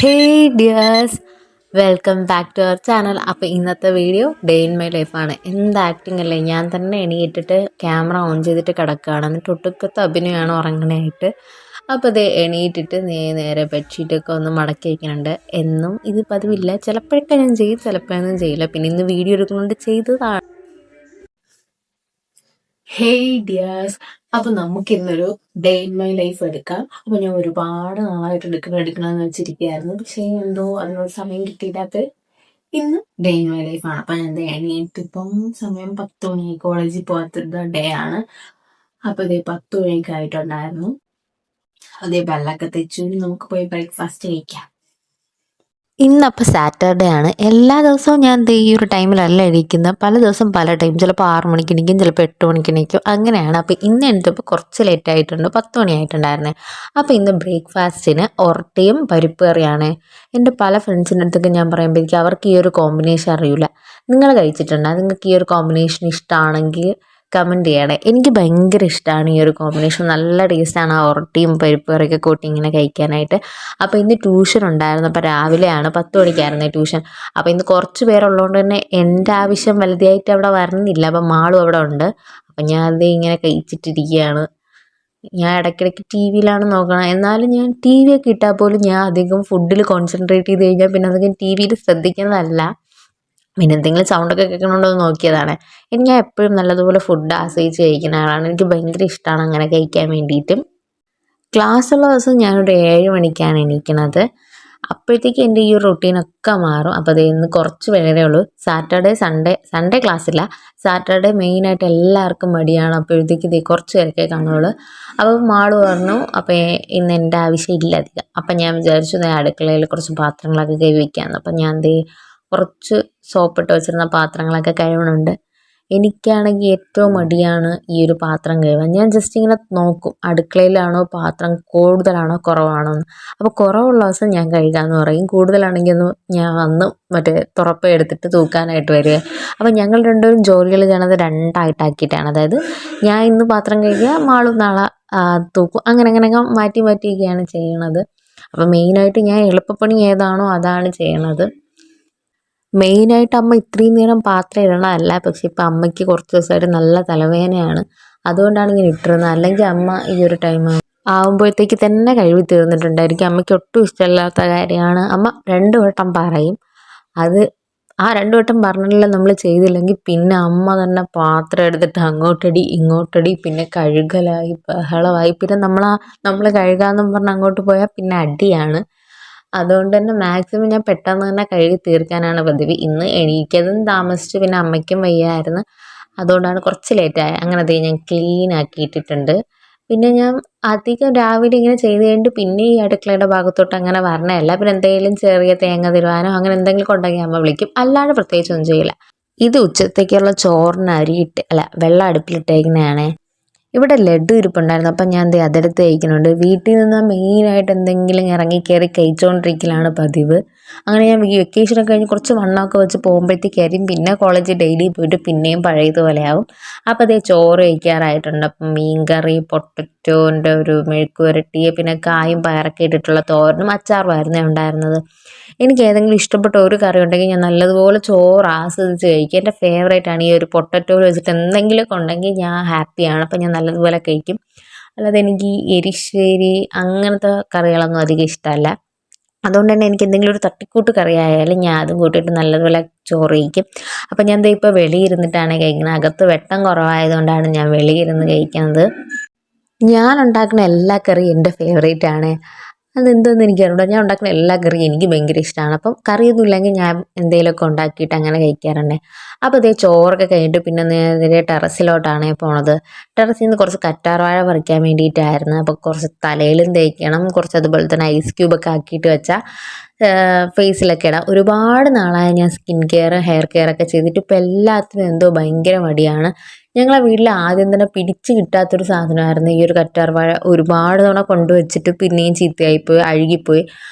Hey dears, welcome back to our channel. അപ്പോൾ ഇന്നത്തെ video day in my ലൈഫാണ്. എന്ത് ആക്ടിങ് അല്ലേ, ഞാൻ തന്നെ എണീറ്റിട്ട് ക്യാമറ ഓൺ ചെയ്തിട്ട് കിടക്കുകയാണ്. എന്നിട്ട് ഒട്ടുക്കത്തെ അഭിനയമാണ് ഉറങ്ങാനായിട്ട്. അപ്പോൾ ഇത് എണീറ്റിട്ട് നേരെ ബെഡ്ഷീറ്റൊക്കെ ഒന്ന് മടക്കി വയ്ക്കുന്നുണ്ട്. എന്നും ഇത് പതിവില്ല, ചിലപ്പോഴൊക്കെ ഞാൻ ചെയ്യും, ചിലപ്പോഴൊന്നും ചെയ്യില്ല. പിന്നെ ഇന്ന് വീഡിയോ എടുക്കുന്നുണ്ട് ചെയ്തതാണ്. ഹേയ് ഡിയേഴ്സ്, അപ്പോൾ നമുക്ക് ഇന്നൊരു ഡേ ഇൻ മൈ ലൈഫ് എടുക്കാം. അപ്പോൾ ഞാൻ ഒരുപാട് നാളായിട്ട് എടുക്കണമെന്ന് വെച്ചിരിക്കുകയായിരുന്നു. പക്ഷേ എന്തോ അതിനോട് സമയം കിട്ടിയില്ലാത്ത ഇന്ന് ഡേ ഇൻ മൈ ലൈഫാണ്. അപ്പം ഞാൻ എണീറ്റിപ്പം സമയം 10 മണി, കോളേജിൽ പോകാത്ത ഡേ ആണ്. അപ്പോൾ ഇതേ 10 മണിയൊക്കെ ആയിട്ടുണ്ടായിരുന്നു. അതേ ബെല്ലൊക്കെ തെച്ചു, നമുക്ക് പോയി ബ്രേക്ക്ഫാസ്റ്റ് കഴിക്കാം. ഇന്നപ്പോൾ സാറ്റർഡേ ആണ്. എല്ലാ ദിവസവും ഞാൻ ഈ ഒരു ടൈമിലല്ല എണീക്കുന്നത്. പല ദിവസം പല ടൈം, ചിലപ്പോൾ 6 മണിക്ക് എണീക്കും, ചിലപ്പോൾ 8 മണിക്ക് എണീക്കും, അങ്ങനെയാണ്. അപ്പോൾ ഇന്ന് എണീറ്റപ്പോൾ കുറച്ച് ലേറ്റ് ആയിട്ടുണ്ട്, 10 മണി ആയിട്ടുണ്ടായിരുന്നേ. അപ്പോൾ ഇന്ന് ബ്രേക്ക്ഫാസ്റ്റിന് ഒറട്ടിയും പരിപ്പ് കറിയാണ്. എൻ്റെ പല ഫ്രണ്ട്സിൻ്റെ അടുത്തൊക്കെ ഞാൻ പറയുമ്പോഴേക്കും അവർക്ക് ഈ ഒരു കോമ്പിനേഷൻ അറിയില്ല. നിങ്ങൾ കഴിച്ചിട്ടുണ്ടോ? നിങ്ങൾക്ക് ഈ ഒരു കോമ്പിനേഷൻ ഇഷ്ടമാണെങ്കിൽ കമൻറ്റ് ചെയ്യണേ. എനിക്ക് ഭയങ്കര ഇഷ്ടമാണ് ഈ ഒരു കോമ്പിനേഷൻ. നല്ല ടേസ്റ്റാണ് ആ ഒറട്ടിയും പരിപ്പ് കറിയൊക്കെ കൂട്ടി ഇങ്ങനെ കഴിക്കാനായിട്ട്. അപ്പോൾ ഇന്ന് ട്യൂഷൻ ഉണ്ടായിരുന്നു. അപ്പോൾ രാവിലെയാണ്, 10 മണിക്കായിരുന്നു ട്യൂഷൻ. അപ്പോൾ ഇന്ന് കുറച്ച് പേരുള്ളതുകൊണ്ട് തന്നെ എൻ്റെ ആവശ്യം വലുതായിട്ട് അവിടെ വരുന്നില്ല. അപ്പം മാളും അവിടെ ഉണ്ട്. അപ്പം ഞാൻ അത് ഇങ്ങനെ കഴിച്ചിട്ടിരിക്കുകയാണ്. ഞാൻ ഇടയ്ക്കിടയ്ക്ക് ടി വിയിലാണ് നോക്കണം. എന്നാലും ഞാൻ ടി വി ഒക്കെ ഇട്ടാൽ പോലും ഞാൻ അധികം ഫുഡിൽ കോൺസെൻട്രേറ്റ് ചെയ്ത് കഴിഞ്ഞാൽ പിന്നെ അധികം ടി വിയിൽ ശ്രദ്ധിക്കുന്നതല്ല. പിന്നെ എന്തെങ്കിലും സൗണ്ടൊക്കെ കേൾക്കണുണ്ടോ എന്ന് നോക്കിയതാണ്. ഞാൻ എപ്പോഴും നല്ലതുപോലെ ഫുഡ് ആസ്വദിച്ച് കഴിക്കുന്ന ആളാണ്. എനിക്ക് ഭയങ്കര ഇഷ്ടമാണ് അങ്ങനെ കഴിക്കാൻ വേണ്ടിയിട്ടും. ക്ലാസ്സുള്ള ദിവസം ഞാനൊരു 7 മണിക്കാണ് എണീക്കുന്നത്. അപ്പോഴത്തേക്ക് എൻ്റെ ഈ റൊട്ടീനൊക്കെ മാറും. അപ്പോൾ അത് ഇന്ന് കുറച്ച് പേരേ ഉള്ളൂ. സൺഡേ ക്ലാസ്സില്ല. സാറ്റർഡേ മെയിനായിട്ട് എല്ലാവർക്കും മടിയാണ്. അപ്പോഴത്തേക്ക് ഇത് കുറച്ച് പേരൊക്കെ കാണുള്ളൂ. അപ്പോൾ മാള് പറഞ്ഞു, അപ്പോൾ ഇന്ന് എൻ്റെ ആവശ്യമില്ല അധികം. അപ്പം ഞാൻ വിചാരിച്ചു അടുക്കളയിൽ കുറച്ച് പാത്രങ്ങളൊക്കെ കഴുകി വയ്ക്കാമെന്ന്. അപ്പം ഞാൻ കുറച്ച് സോപ്പിട്ട് വെച്ചിരുന്ന പാത്രങ്ങളൊക്കെ കഴുകണുണ്ട്. എനിക്കാണെങ്കിൽ ഏറ്റവും മടിയാണ് ഈ ഒരു പാത്രം കഴുകാൻ. ഞാൻ ജസ്റ്റ് ഇങ്ങനെ നോക്കും അടുക്കളയിലാണോ പാത്രം കൂടുതലാണോ കുറവാണോ എന്ന്. അപ്പോൾ കുറവുള്ള ദിവസം ഞാൻ കഴുകാമെന്ന് പറയും. കൂടുതലാണെങ്കിൽ ഒന്ന് ഞാൻ വന്ന് മറ്റേ തുറപ്പ എടുത്തിട്ട് തൂക്കാനായിട്ട് വരിക. അപ്പോൾ ഞങ്ങൾ രണ്ടുപേരും ജോലികൾ ചെയ്യണത് രണ്ടായിട്ടാക്കിയിട്ടാണ്. അതായത് ഞാൻ ഇന്ന് പാത്രം കഴുകുക, മാളും നാളെ തൂക്കും, അങ്ങനെ മാറ്റിയൊക്കെയാണ് ചെയ്യണത്. അപ്പോൾ മെയിനായിട്ട് ഞാൻ എളുപ്പപ്പണി ഏതാണോ അതാണ് ചെയ്യണത്. മെയിനായിട്ട് അമ്മ ഇത്രയും നേരം പാത്രം ഇടണതല്ല, പക്ഷെ ഇപ്പം അമ്മയ്ക്ക് കുറച്ച് ദിവസമായിട്ട് നല്ല തലവേദനയാണ്. അതുകൊണ്ടാണ് ഇങ്ങനെ ഇട്ടിരുന്നത്. അല്ലെങ്കിൽ അമ്മ ഈ ഒരു ടൈം ആകുമ്പോഴത്തേക്ക് തന്നെ കഴുകി തീർന്നിട്ടുണ്ടായിരിക്കും. അമ്മയ്ക്ക് ഒട്ടും ഇഷ്ടമില്ലാത്ത കാര്യമാണ്. അമ്മ 2 വട്ടം പറയും. അത് ആ 2 വട്ടം പറഞ്ഞില്ല നമ്മൾ ചെയ്തില്ലെങ്കിൽ പിന്നെ അമ്മ തന്നെ പാത്രം എടുത്തിട്ട് അങ്ങോട്ടടി ഇങ്ങോട്ടടി, പിന്നെ കഴുകലായി ബഹളമായി. പിന്നെ നമ്മൾ കഴുകാമെന്നും പറഞ്ഞ് അങ്ങോട്ട് പോയാൽ പിന്നെ അടിയാണ്. അതുകൊണ്ട് തന്നെ മാക്സിമം ഞാൻ പെട്ടെന്ന് തന്നെ കഴുകി തീർക്കാനാണ് പതിവ്. ഇന്ന് എണീറ്റതും താമസിച്ചു, പിന്നെ അമ്മയ്ക്കും വയ്യായിരുന്നു. അതുകൊണ്ടാണ് കുറച്ച് ലേറ്റായത്. അങ്ങനെ ഞാൻ ക്ലീൻ ആക്കിയിട്ടിട്ടുണ്ട്. പിന്നെ ഞാൻ അധികം രാവിലെ ഇങ്ങനെ ചെയ്ത് കഴിഞ്ഞിട്ട് പിന്നെ ഈ അടുക്കളയുടെ ഭാഗത്തോട്ട് അങ്ങനെ വരണമല്ല. പിന്നെ എന്തെങ്കിലും ചെറിയ തേങ്ങ തിരുവാനോ അങ്ങനെ എന്തെങ്കിലും ഉണ്ടെങ്കിൽ അമ്മ വിളിക്കും. അല്ലാതെ പ്രത്യേകിച്ചൊന്നും ചെയ്യില്ല. ഇത് ഉച്ചത്തേക്കുള്ള ചോറിന് വെള്ളം അടുപ്പിലിട്ടേക്കുന്നതാണ്. ഇവിടെ ലഡു ഇരിപ്പുണ്ടായിരുന്നു. അപ്പം ഞാൻ അതെടുത്ത് കഴിക്കുന്നുണ്ട്. വീട്ടിൽ നിന്ന് മെയിനായിട്ട് എന്തെങ്കിലും ഇറങ്ങി കയറി കഴിച്ചുകൊണ്ടിരിക്കലാണ് പതിവ്. അങ്ങനെ ഞാൻ വെക്കേഷനൊക്കെ കഴിഞ്ഞ് കുറച്ച് വണ്ണമൊക്കെ വെച്ച് പോകുമ്പോഴത്തേക്കായിരിക്കും പിന്നെ കോളേജിൽ ഡെയിലി പോയിട്ട് പിന്നെയും പഴയതുപോലെയാവും. അപ്പോൾ ചോറ് കഴിക്കാറായിട്ടുണ്ട്. അപ്പം മീൻകറി, പൊട്ടറ്റോൻ്റെ ഒരു മെഴുക്ക് പുരട്ടി, പിന്നെ കായും പയറൊക്കെ ഇട്ടിട്ടുള്ള തോരനും അച്ചാറുമായിരുന്നു ഉണ്ടായിരുന്നത്. എനിക്ക് ഏതെങ്കിലും ഇഷ്ടപ്പെട്ട ഒരു കറി ഉണ്ടെങ്കിൽ ഞാൻ നല്ലതുപോലെ ചോറ് ആസ്വദിച്ച് കഴിക്കും. എൻ്റെ ഫേവറേറ്റാണ് ഈ ഒരു പൊട്ടറ്റോ വെച്ചിട്ട് എന്തെങ്കിലുമൊക്കെ ഉണ്ടെങ്കിൽ ഞാൻ ഹാപ്പിയാണ്. അപ്പം ഞാൻ നല്ലതുപോലെ കഴിക്കും. അല്ലാതെ എനിക്ക് ഈ എരിശ്ശേരി അങ്ങനത്തെ കറികളൊന്നും അധികം ഇഷ്ടമല്ല. അതുകൊണ്ട് തന്നെ എനിക്ക് എന്തെങ്കിലും ഒരു തട്ടിക്കൂട്ട് കറി ആയാലും ഞാൻ അതും കൂട്ടിയിട്ട് നല്ലതുപോലെ ചോറ് കഴിക്കും. അപ്പം ഞാൻ ഇപ്പോൾ വെളിയിരുന്നിട്ടാണ് കഴിക്കുന്നത്. അകത്ത് വെട്ടം കുറവായതുകൊണ്ടാണ് ഞാൻ വെളിയിരുന്ന് കഴിക്കുന്നത്. ഞാൻ ഉണ്ടാക്കുന്ന എല്ലാ കറിയും എൻ്റെ ഫേവറേറ്റാണ്. അതെന്തോന്ന് എനിക്കറിയില്ല. ഞാൻ ഉണ്ടാക്കുന്ന എല്ലാ കറിയും എനിക്ക് ഭയങ്കര ഇഷ്ടമാണ്. അപ്പം കറിയൊന്നും ഇല്ലെങ്കിൽ ഞാൻ എന്തെങ്കിലുമൊക്കെ ഉണ്ടാക്കിയിട്ട് അങ്ങനെ കഴിക്കാറുണ്ട്. അപ്പോൾ ചോറൊക്കെ കഴിഞ്ഞിട്ട് പിന്നെ നേരെ ടെറസിലോട്ടാണ് പോണത്. ടെറസിൽ നിന്ന് കുറച്ച് കറ്റാർവാഴ പറിക്കാൻ വേണ്ടിയിട്ടായിരുന്നു. അപ്പോൾ കുറച്ച് തലയിലും തേക്കണം, കുറച്ച് അതുപോലെ തന്നെ ഐസ് ക്യൂബൊക്കെ ആക്കിയിട്ട് വെച്ചാൽ ഫേസിലൊക്കെ ഇടാം. ഒരുപാട് നാളായി ഞാൻ സ്കിൻ കെയർ, ഹെയർ കെയർ ഒക്കെ ചെയ്തിട്ട് ഇപ്പോൾ എല്ലാത്തിനും എന്തോ ഭയങ്കര മടിയാണ്. ഞങ്ങളെ വീട്ടിൽ ആദ്യം തന്നെ പിടിച്ച് കിട്ടാത്തൊരു സാധനമായിരുന്നു ഈ ഒരു കറ്റാർവാഴ. ഒരുപാട് തവണ കൊണ്ടുവച്ചിട്ട് പിന്നെയും ചീത്തയായിപ്പോയി, അഴുകിപ്പോയി,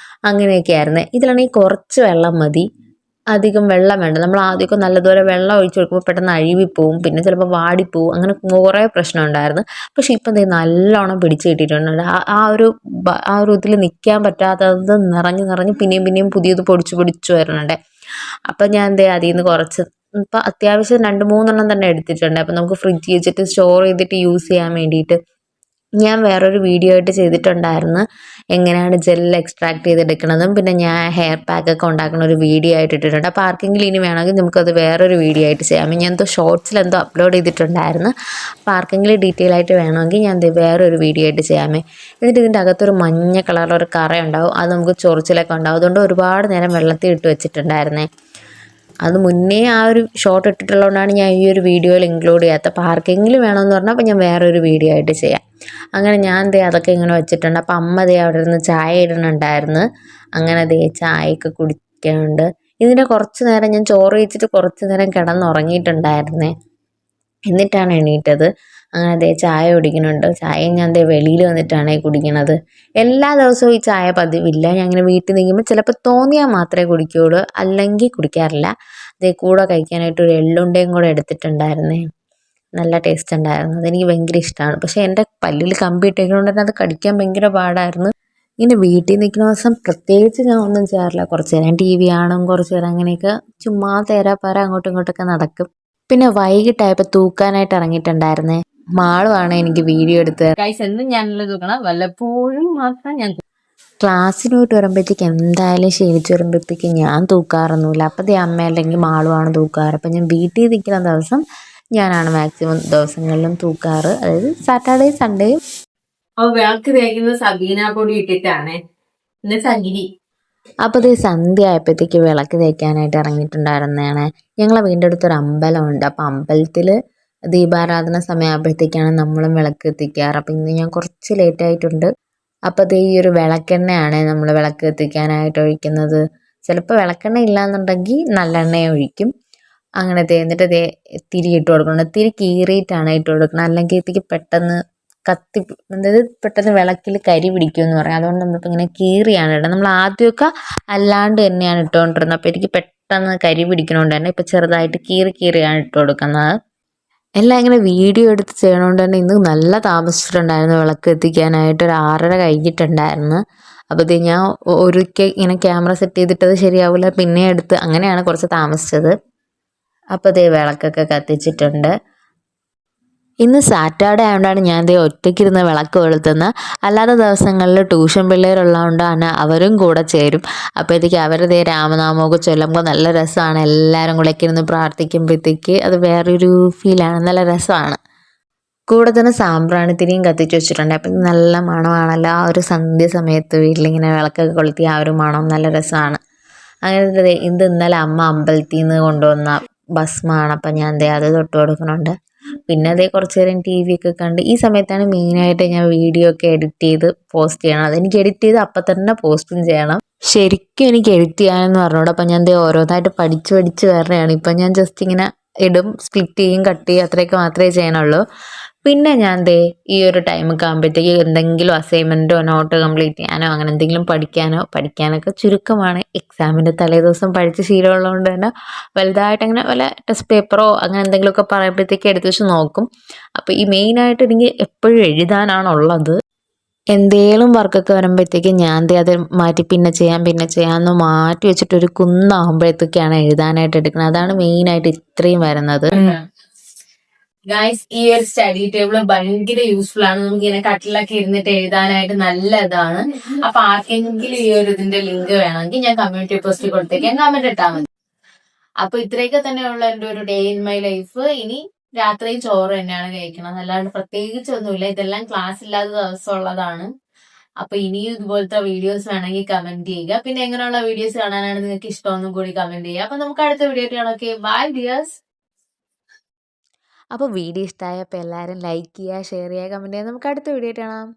അങ്ങനെയൊക്കെ ആയിരുന്നു. ഇതിലാണെങ്കിൽ കുറച്ച് വെള്ളം മതി. അധികം വെള്ളം വേണ്ട. നമ്മൾ ആദ്യമൊക്കെ നല്ലതുപോലെ വെള്ളം ഒഴിച്ച് കൊടുക്കുമ്പോൾ പെട്ടെന്ന് അഴുകിപ്പോവും, പിന്നെ ചിലപ്പോൾ വാടിപ്പോവും, അങ്ങനെ കുറേ പ്രശ്നം ഉണ്ടായിരുന്നു. പക്ഷേ ഇപ്പം ദേ നല്ലോണം പിടിച്ച് കിട്ടിയിട്ടുണ്ട്. ആ ഒരു ഇതിൽ നിൽക്കാൻ പറ്റാത്തത് നിറഞ്ഞ് നിറഞ്ഞ് പിന്നെയും പിന്നെയും പുതിയത് പൊടിച്ച് പൊടിച്ച് വരുന്നുണ്ട്. അപ്പം ഞാൻ ദേ അതിൽ നിന്ന് കുറച്ച് ഇപ്പം അത്യാവശ്യം 2-3 തന്നെ എടുത്തിട്ടുണ്ട്. അപ്പം നമുക്ക് ഫ്രിഡ്ജിൽ വെച്ചിട്ട് സ്റ്റോർ ചെയ്തിട്ട് യൂസ് ചെയ്യാൻ വേണ്ടിയിട്ട്. ഞാൻ വേറൊരു വീഡിയോ ആയിട്ട് ചെയ്തിട്ടുണ്ടായിരുന്നു എങ്ങനെയാണ് ജെൽ എക്സ്ട്രാക്ട് ചെയ്തെടുക്കണതും, പിന്നെ ഞാൻ ഹെയർ പാക്കൊക്കെ ഉണ്ടാക്കുന്ന ഒരു വീഡിയോ ആയിട്ട് ഇട്ടിട്ടുണ്ട്. അപ്പോൾ ആർക്കെങ്കിലും ഇനി വേണമെങ്കിൽ നമുക്കത് വേറൊരു വീഡിയോ ആയിട്ട് ചെയ്യാം. ഞാൻ എന്തോ ഷോർട്സിൽ അപ്ലോഡ് ചെയ്തിട്ടുണ്ടായിരുന്നു. അപ്പോൾ ആർക്കെങ്കിലും ഡീറ്റെയിൽ ആയിട്ട് വേണമെങ്കിൽ ഞാൻ വേറൊരു വീഡിയോ ആയിട്ട് ചെയ്യാമേ. എന്നിട്ട് ഇതിൻ്റെ അകത്തൊരു മഞ്ഞ കളറിലൊരു കറ ഉണ്ടാവും, അത് നമുക്ക് ചൊറിച്ചിലൊക്കെ ഉണ്ടാവും. അതുകൊണ്ട് ഒരുപാട് നേരം വെള്ളത്തിൽ ഇട്ട് വെച്ചിട്ടുണ്ടായിരുന്നേ. അത് മുന്നേ ആ ഒരു ഷോർട്ട് ഇട്ടിട്ടുള്ളതുകൊണ്ടാണ് ഞാൻ ഈ ഒരു വീഡിയോയിൽ ഇൻക്ലൂഡ് ചെയ്യാത്തത്. അപ്പോൾ ആർക്കെങ്കിലും വേണമെന്ന് പറഞ്ഞാൽ അപ്പോൾ ഞാൻ വേറൊരു വീഡിയോ ആയിട്ട് ചെയ്യാം. അങ്ങനെ ഞാൻ അതൊക്കെ ഇങ്ങനെ വെച്ചിട്ടുണ്ട്. അപ്പം അമ്മ അവിടെ നിന്ന് ചായ ഇടുന്നുണ്ടായിരുന്നു. അങ്ങനെ ചായയൊക്കെ കുടിക്കാനുണ്ട്. ഇതിൻ്റെ കുറച്ച് നേരം ഞാൻ ചോറ് കഴിച്ചിട്ട് കുറച്ച് നേരം കിടന്നുറങ്ങിയിട്ടുണ്ടായിരുന്നേ. എന്നിട്ടാണ് എണീറ്റത്. അങ്ങനെ ചായ കുടിക്കുന്നുണ്ട്. ചായ ഞാൻ വെളിയിൽ വന്നിട്ടാണ് കുടിക്കണത്. എല്ലാ ദിവസവും ഈ ചായ പതിവില്ല. ഞാൻ ഇങ്ങനെ വീട്ടിൽ നിൽക്കുമ്പോൾ ചിലപ്പോൾ തോന്നിയാൽ മാത്രമേ കുടിക്കുകയുള്ളൂ, അല്ലെങ്കിൽ കുടിക്കാറില്ല. കൂടെ കഴിക്കാനായിട്ട് ഒരു എള്ളുണ്ടയും കൂടെ എടുത്തിട്ടുണ്ടായിരുന്നേ. നല്ല ടേസ്റ്റ് ഉണ്ടായിരുന്നു. അതെനിക്ക് ഭയങ്കര ഇഷ്ടമാണ്. പക്ഷേ എൻ്റെ പല്ലിൽ കമ്പി ഇട്ടേക്കുന്നതുകൊണ്ട് തന്നെ അത് കടിക്കാൻ ഭയങ്കര പാടായിരുന്നു. ഇങ്ങനെ വീട്ടിൽ നിൽക്കുന്ന ദിവസം പ്രത്യേകിച്ച് ഞാൻ ഒന്നും ചെയ്യാറില്ല. കുറച്ച് നേരം ടി വി കാണും, കുറച്ച് നേരം അങ്ങനെയൊക്കെ ചുമ്മാ തേരാപ്പാര അങ്ങോട്ടും ഇങ്ങോട്ടൊക്കെ നടക്കും. പിന്നെ വൈകിട്ടായപ്പോൾ തൂക്കാനായിട്ട് ഇറങ്ങിയിട്ടുണ്ടായിരുന്നേ. മാളുമാണ് എനിക്ക് വീഡിയോ എടുത്ത് എന്നും ഞാനല്ല തൂക്കണം, വല്ലപ്പോഴും മാത്രം ഞാൻ ക്ലാസ്സിന് പോയിട്ട് വരുമ്പോഴത്തേക്ക് എന്തായാലും ക്ഷീണിച്ച് വരുമ്പോഴത്തേക്ക് ഞാൻ തൂക്കാറൊന്നുമില്ല. അപ്പം അമ്മ അല്ലെങ്കിൽ മാളുമാണ് തൂക്കാറ്. അപ്പം ഞാൻ വീട്ടിൽ നിൽക്കുന്ന ദിവസം ഞാനാണ് മാക്സിമം ദിവസങ്ങളിലും തൂക്കാറ്. അതായത് സാറ്റർഡേ സൺഡേയും. വിളക്ക് തേക്കുന്നത് സബീന പൊടി ഇട്ടിട്ടാണ്. സഗിരി. അപ്പോൾ സന്ധ്യ ആയപ്പോഴത്തേക്ക് വിളക്ക് തേക്കാനായിട്ട് ഇറങ്ങിയിട്ടുണ്ടായിരുന്നതാണ്. ഞങ്ങളെ വീടിൻ്റെ അടുത്തൊരു അമ്പലമുണ്ട്. അപ്പോൾ അമ്പലത്തിൽ ദീപാരാധന സമയമാകുമ്പോഴത്തേക്കാണ് നമ്മളും വിളക്ക് എത്തിക്കാറ്. അപ്പം ഇന്ന് ഞാൻ കുറച്ച് ലേറ്റ് ആയിട്ടുണ്ട്. അപ്പോൾ ഈ ഒരു വിളക്കെണ്ണയാണ് നമ്മൾ വിളക്ക് എത്തിക്കാനായിട്ട് ഒഴിക്കുന്നത്. ചിലപ്പോൾ വിളക്കെണ്ണ ഇല്ലയെന്നുണ്ടെങ്കിൽ നല്ലെണ്ണ ഒഴിക്കും. അങ്ങനെ എന്നിട്ട് തിരി ഇട്ട് കൊടുക്കണം. തിരി കീറിയിട്ടാണ് ഇട്ട് കൊടുക്കുന്നത്, അല്ലെങ്കിൽ പെട്ടെന്ന് കത്തി, അതായത് പെട്ടെന്ന് വിളക്കിൽ കരി പിടിക്കുമെന്ന് പറയാം. അതുകൊണ്ട് നമ്മളിപ്പോൾ ഇങ്ങനെ കീറിയാണ് ഇടുന്നത്. നമ്മൾ ആദ്യമൊക്കെ അല്ലാണ്ട് തന്നെയാണ് ഇട്ടുകൊണ്ടിരുന്നത്. അപ്പോൾ എനിക്ക് പെട്ടെന്ന് കരി പിടിക്കണോണ്ട് തന്നെ ഇപ്പോൾ ചെറുതായിട്ട് കീറിയാണ് ഇട്ട് കൊടുക്കുന്നത്. എല്ലാം ഇങ്ങനെ വീഡിയോ എടുത്ത് ചെയ്യണോണ്ട് തന്നെ ഇന്ന് നല്ല താമസിച്ചിട്ടുണ്ടായിരുന്നു വിളക്ക് എത്തിക്കാനായിട്ട്. ഒരു 6:30 കഴിഞ്ഞിട്ടുണ്ടായിരുന്നു. അപ്പോൾ ഞാൻ ഒരിക്കൽ ഇങ്ങനെ ക്യാമറ സെറ്റ് ചെയ്തിട്ടത് ശരിയാവില്ല, പിന്നെ എടുത്ത്, അങ്ങനെയാണ് കുറച്ച് താമസിച്ചത്. അപ്പോൾ വിളക്കൊക്കെ കത്തിച്ചിട്ടുണ്ട്. ഇന്ന് സാറ്റർഡേ ആയതുകൊണ്ടാണ് ഞാൻ ഒറ്റയ്ക്കിരുന്ന് വിളക്ക് കൊളുത്തുന്നത്. അല്ലാത്ത ദിവസങ്ങളിൽ ട്യൂഷൻ പിള്ളേരുള്ളതുകൊണ്ടാണ് അവരും കൂടെ ചേരും. അപ്പോഴത്തേക്ക് അവർ രാമനാമമൊക്കെ ചൊല്ലുമ്പോൾ നല്ല രസമാണ്. എല്ലാവരും കൂടെ ഇരുന്ന് പ്രാർത്ഥിക്കുമ്പോഴത്തേക്ക് അത് വേറൊരു ഫീലാണ്, നല്ല രസമാണ്. കൂടെ തന്നെ സാമ്പ്രാണിത്തിരിയും കത്തിച്ച് വെച്ചിട്ടുണ്ട്. അപ്പം നല്ല മണമാണല്ലോ ആ ഒരു സന്ധ്യ സമയത്ത് വീട്ടിലിങ്ങനെ വിളക്കൊക്കെ കൊളുത്തി ആ ഒരു മണം നല്ല രസമാണ്. അങ്ങനെ ഇന്നലെ അമ്മ അമ്പലത്തിൽ നിന്ന് കൊണ്ടുവന്ന ഭസ്മമാണ്. അപ്പം ഞാൻ അത് തൊട്ട് കൊടുക്കുന്നുണ്ട്. പിന്നെ കുറച്ച് നേരം ടി വി ഒക്കെ കണ്ട്. ഈ സമയത്താണ് മെയിനായിട്ട് ഞാൻ വീഡിയോ ഒക്കെ എഡിറ്റ് ചെയ്ത് പോസ്റ്റ് ചെയ്യണം. അതെനിക്ക് എഡിറ്റ് ചെയ്ത് അപ്പം തന്നെ പോസ്റ്റും ചെയ്യണം. ശരിക്കും എനിക്ക് എഡിറ്റ് ചെയ്യാനെന്ന് പറഞ്ഞോളൂ. അപ്പം ഞാൻ ഓരോന്നായിട്ട് പഠിച്ച് വരണതാണ്. ഇപ്പം ഞാൻ ജസ്റ്റ് ഇങ്ങനെ ഇടും, സ്പ്ലിറ്റ് ചെയ്യും, കട്ട് ചെയ്യും, അത്രയൊക്കെ മാത്രമേ ചെയ്യണുള്ളൂ. പിന്നെ ഞാൻ ഈ ഒരു ടൈമൊക്കെ ആകുമ്പോഴത്തേക്ക് എന്തെങ്കിലും അസൈൻമെൻറ്റോ നോട്ട് കംപ്ലീറ്റ് ചെയ്യാനോ അങ്ങനെ എന്തെങ്കിലും പഠിക്കാനൊക്കെ ചുരുക്കമാണ്. എക്സാമിൻ്റെ തലേദിവസം പഠിച്ച് ശീലമുള്ളതുകൊണ്ട് തന്നെ വലുതായിട്ട് അങ്ങനെ വല്ല ടെസ്റ്റ് പേപ്പറോ അങ്ങനെ എന്തെങ്കിലുമൊക്കെ പറയുമ്പോഴത്തേക്ക് എടുത്ത് വെച്ച് നോക്കും. അപ്പോൾ ഈ മെയിനായിട്ട് എനിക്ക് എപ്പോഴും എഴുതാനാണുള്ളത്. എന്തേലും വർക്കൊക്കെ വരുമ്പോഴത്തേക്ക് ഞാൻ അത് മാറ്റി പിന്നെ ചെയ്യാമെന്ന് മാറ്റി വെച്ചിട്ട് ഒരു കുന്നാകുമ്പോഴത്തേക്കാണ് എഴുതാനായിട്ട് എടുക്കുന്നത്. അതാണ് മെയിനായിട്ട് ഇത്രയും വരുന്നത്. ഗൈസ്, ഈ ഒരു സ്റ്റഡി ടേബിൾ ഭയങ്കര യൂസ്ഫുൾ ആണ്. നമുക്ക് ഇങ്ങനെ കട്ടിലൊക്കെ ഇരുന്നിട്ട് എഴുതാനായിട്ട് നല്ലതാണ്. അപ്പൊ ആർക്കെങ്കിലും ഈ ഒരു ഇതിന്റെ ലിങ്ക് വേണമെങ്കിൽ ഞാൻ കമ്മ്യൂണിറ്റി പോസ്റ്റ് കൊടുത്തേക്കാൻ, കമന്റ് ഇട്ടാൽ മതി. അപ്പൊ ഇത്രയൊക്കെ തന്നെയുള്ള എന്റെ ഒരു ഡേ ഇൻ മൈ ലൈഫ്. ഇനി രാത്രിയും ചോറ് തന്നെയാണ് കഴിക്കണം, അല്ലാണ്ട് പ്രത്യേകിച്ചൊന്നുമില്ല. ഇതെല്ലാം ക്ലാസ് ഇല്ലാത്ത ദിവസം ഉള്ളതാണ്. അപ്പൊ ഇനിയും ഇതുപോലത്തെ വീഡിയോസ് വേണമെങ്കിൽ കമന്റ് ചെയ്യുക. പിന്നെ എങ്ങനെയുള്ള വീഡിയോസ് കാണാനാണ് നിങ്ങൾക്ക് ഇഷ്ടമെന്നും കൂടി കമന്റ് ചെയ്യുക. അപ്പൊ നമുക്ക് അടുത്ത വീഡിയോ കാണാം. Okay, bye dears. അപ്പോൾ വീഡിയോ ഇഷ്ടമായപ്പോൾ എല്ലാവരും ലൈക്ക് ചെയ്യുക, ഷെയർ ചെയ്യുക, കമൻറ്റ് ചെയ്യുക. നമുക്ക് അടുത്ത വീഡിയോ കാണാം.